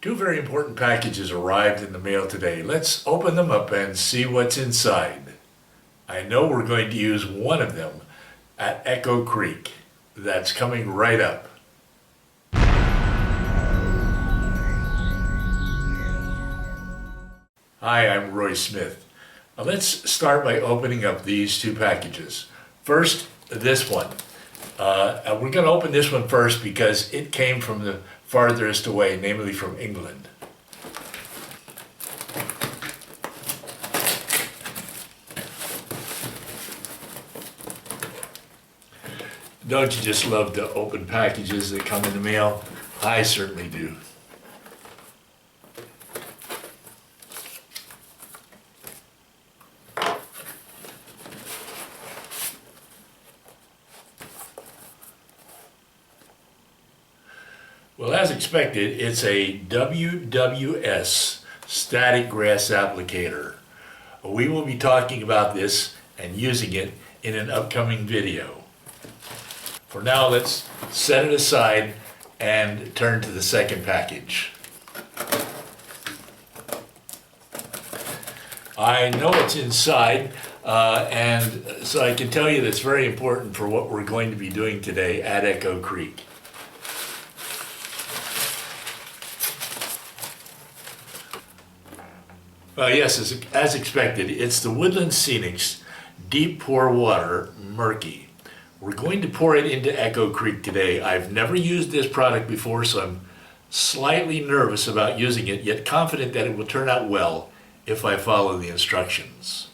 Two very important packages arrived in the mail today. Let's open them up and see what's inside. I know we're going to use one of them at Echo Creek. That's coming right up. Hi, I'm Roy Smith. Let's start by opening up these two packages. First, this one. We're going to open this one first because it came from the farthest away, namely from England. Don't you just love to open packages that come in the mail? I certainly do. Well, as expected, it's a WWS static grass applicator. We will be talking about this and using it in an upcoming video. For now, let's set it aside and turn to the second package. I know what's inside, and so I can tell you that's very important for what we're going to be doing today at Echo Creek. Yes, as expected, it's the Woodland Scenics Deep Pour Water Murky. We're going to pour it into Echo Creek today. I've never used this product before, so I'm slightly nervous about using it, yet confident that it will turn out well if I follow the instructions.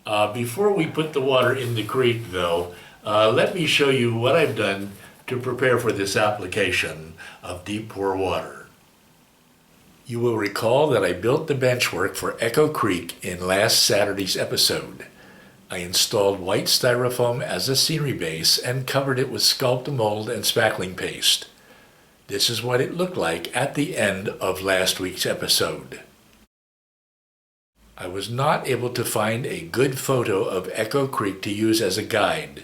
Before we put the water in the creek, though, let me show you what I've done to prepare for this application of Deep Pour Water. You will recall that I built the benchwork for Echo Creek in last Saturday's episode. I installed white styrofoam as a scenery base and covered it with sculpt mold and spackling paste. This is what it looked like at the end of last week's episode. I was not able to find a good photo of Echo Creek to use as a guide,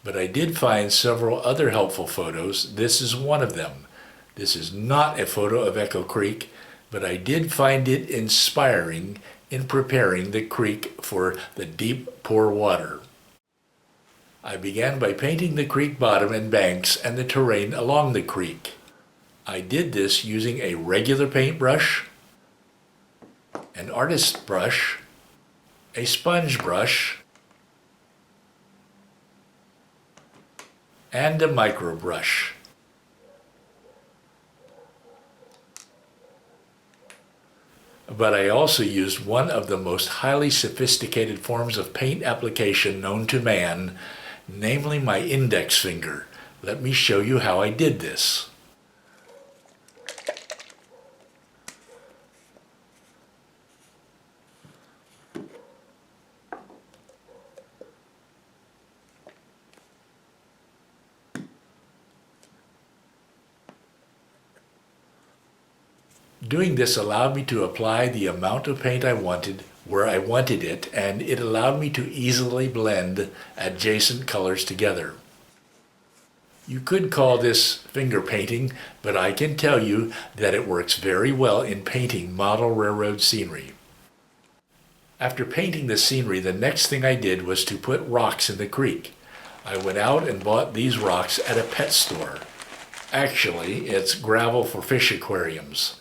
but I did find several other helpful photos. This is one of them. This is not a photo of Echo Creek, but I did find it inspiring in preparing the creek for the deep pour water. I began by painting the creek bottom and banks and the terrain along the creek. I did this using a regular paintbrush, an artist's brush, a sponge brush, and a micro brush. But I also used one of the most highly sophisticated forms of paint application known to man, namely my index finger. Let me show you how I did this. Doing this allowed me to apply the amount of paint I wanted where I wanted it, and it allowed me to easily blend adjacent colors together. You could call this finger painting, but I can tell you that it works very well in painting model railroad scenery. After painting the scenery, the next thing I did was to put rocks in the creek. I went out and bought these rocks at a pet store. Actually, it's gravel for fish aquariums.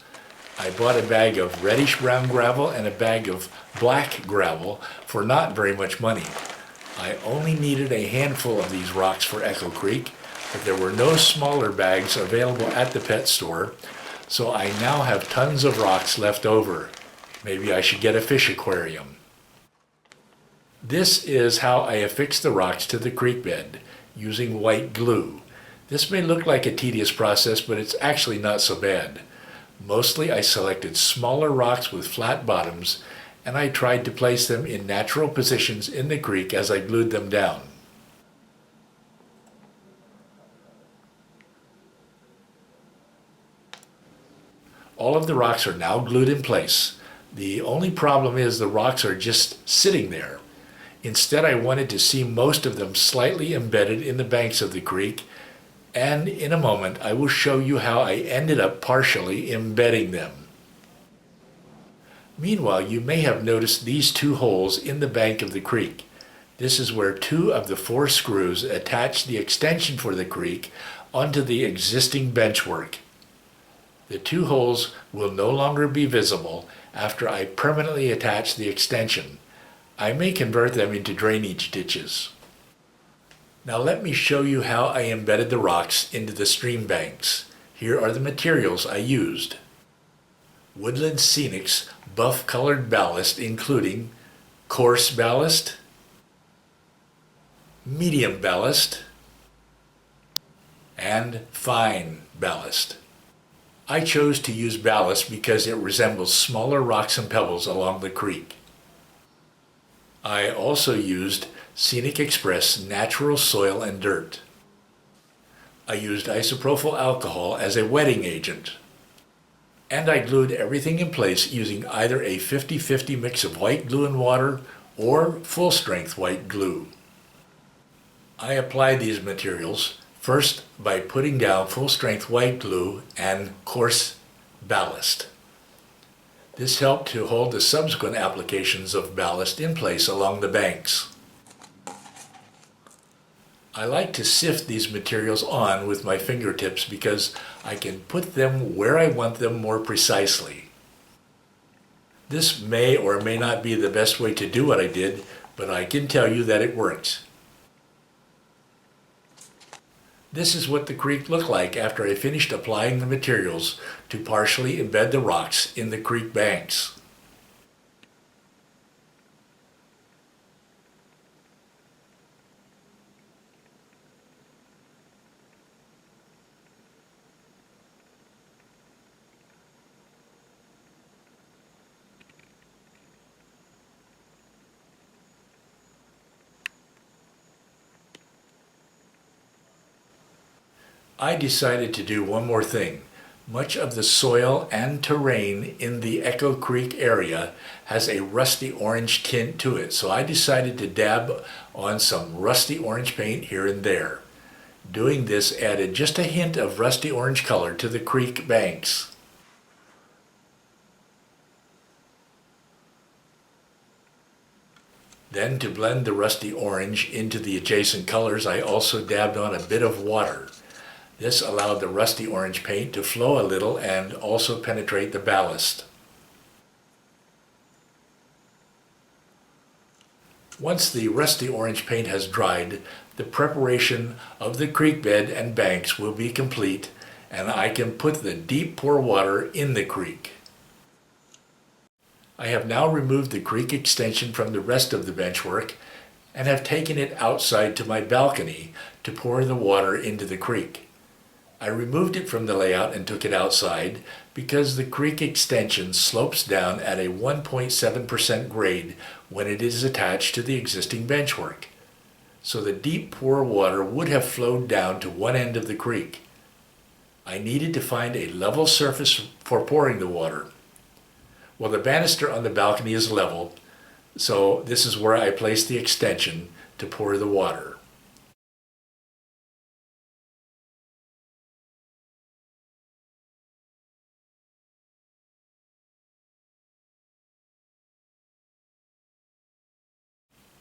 I bought a bag of reddish-brown gravel and a bag of black gravel for not very much money. I only needed a handful of these rocks for Echo Creek, but there were no smaller bags available at the pet store, so I now have tons of rocks left over. Maybe I should get a fish aquarium. This is how I affixed the rocks to the creek bed, using white glue. This may look like a tedious process, but it's actually not so bad. Mostly I selected smaller rocks with flat bottoms, and I tried to place them in natural positions in the creek as I glued them down. All of the rocks are now glued in place. The only problem is the rocks are just sitting there. Instead, I wanted to see most of them slightly embedded in the banks of the creek, And in a moment I will show you how I ended up partially embedding them. Meanwhile, you may have noticed these two holes in the bank of the creek. This is where 2 of the 4 screws attach the extension for the creek onto the existing benchwork. The 2 holes will no longer be visible after I permanently attach the extension. I may convert them into drainage ditches. Now let me show you how I embedded the rocks into the stream banks. Here are the materials I used. Woodland Scenics buff colored ballast, including coarse ballast, medium ballast, and fine ballast. I chose to use ballast because it resembles smaller rocks and pebbles along the creek. I also used Scenic Express natural soil and dirt. I used isopropyl alcohol as a wetting agent. And I glued everything in place using either a 50-50 mix of white glue and water or full-strength white glue. I applied these materials first by putting down full-strength white glue and coarse ballast. This helped to hold the subsequent applications of ballast in place along the banks. I like to sift these materials on with my fingertips because I can put them where I want them more precisely. This may or may not be the best way to do what I did, but I can tell you that it worked. This is what the creek looked like after I finished applying the materials to partially embed the rocks in the creek banks. I decided to do one more thing. Much of the soil and terrain in the Echo Creek area has a rusty orange tint to it, so I decided to dab on some rusty orange paint here and there. Doing this added just a hint of rusty orange color to the creek banks. Then, to blend the rusty orange into the adjacent colors, I also dabbed on a bit of water. This allowed the rusty orange paint to flow a little and also penetrate the ballast. Once the rusty orange paint has dried, the preparation of the creek bed and banks will be complete, and I can put the deep pour water in the creek. I have now removed the creek extension from the rest of the benchwork and have taken it outside to my balcony to pour the water into the creek. I removed it from the layout and took it outside because the creek extension slopes down at a 1.7% grade when it is attached to the existing benchwork. So the deep pour water would have flowed down to one end of the creek. I needed to find a level surface for pouring the water. Well, the banister on the balcony is level, so this is where I placed the extension to pour the water.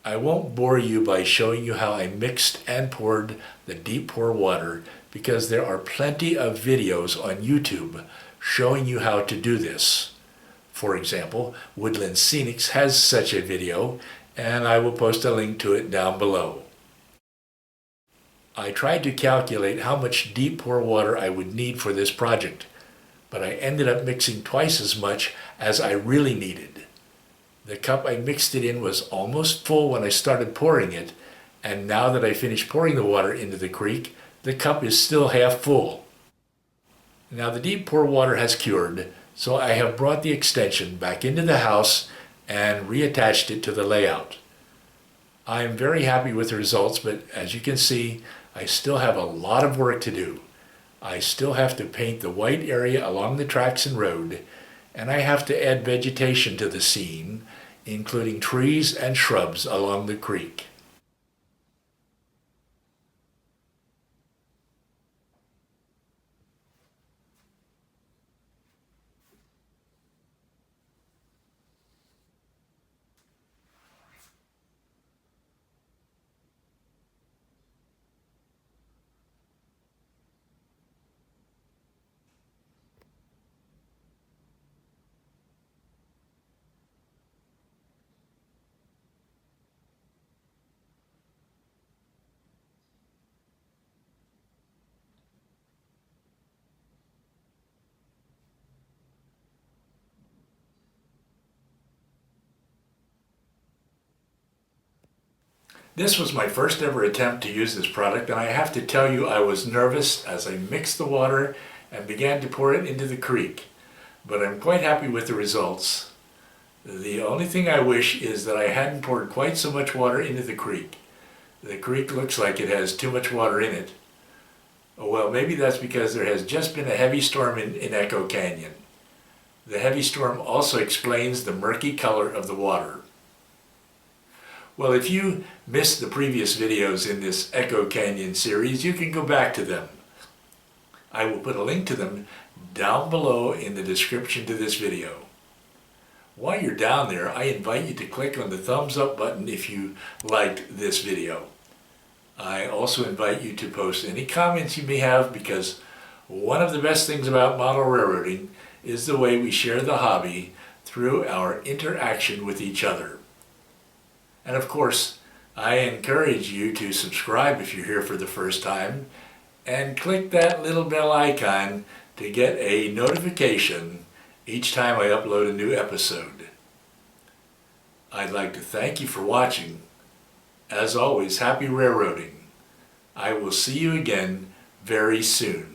I won't bore you by showing you how I mixed and poured the deep pour water because there are plenty of videos on YouTube showing you how to do this. For example, Woodland Scenics has such a video, and I will post a link to it down below. I tried to calculate how much deep pour water I would need for this project, but I ended up mixing twice as much as I really needed. The cup I mixed it in was almost full when I started pouring it, and now that I finished pouring the water into the creek, the cup is still half full. Now the deep pour water has cured, so I have brought the extension back into the house and reattached it to the layout. I am very happy with the results, but as you can see, I still have a lot of work to do. I still have to paint the white area along the tracks and road, and I have to add vegetation to the scene, including trees and shrubs along the creek. This was my first ever attempt to use this product, and I have to tell you I was nervous as I mixed the water and began to pour it into the creek, but I'm quite happy with the results. The only thing I wish is that I hadn't poured quite so much water into the creek. The creek looks like it has too much water in it. Well, maybe that's because there has just been a heavy storm in Echo Canyon. The heavy storm also explains the murky color of the water. Well, if you missed the previous videos in this Echo Canyon series, you can go back to them. I will put a link to them down below in the description to this video. While you're down there, I invite you to click on the thumbs up button if you liked this video. I also invite you to post any comments you may have, because one of the best things about model railroading is the way we share the hobby through our interaction with each other. And of course, I encourage you to subscribe if you're here for the first time, and click that little bell icon to get a notification each time I upload a new episode. I'd like to thank you for watching. As always, happy railroading. I will see you again very soon.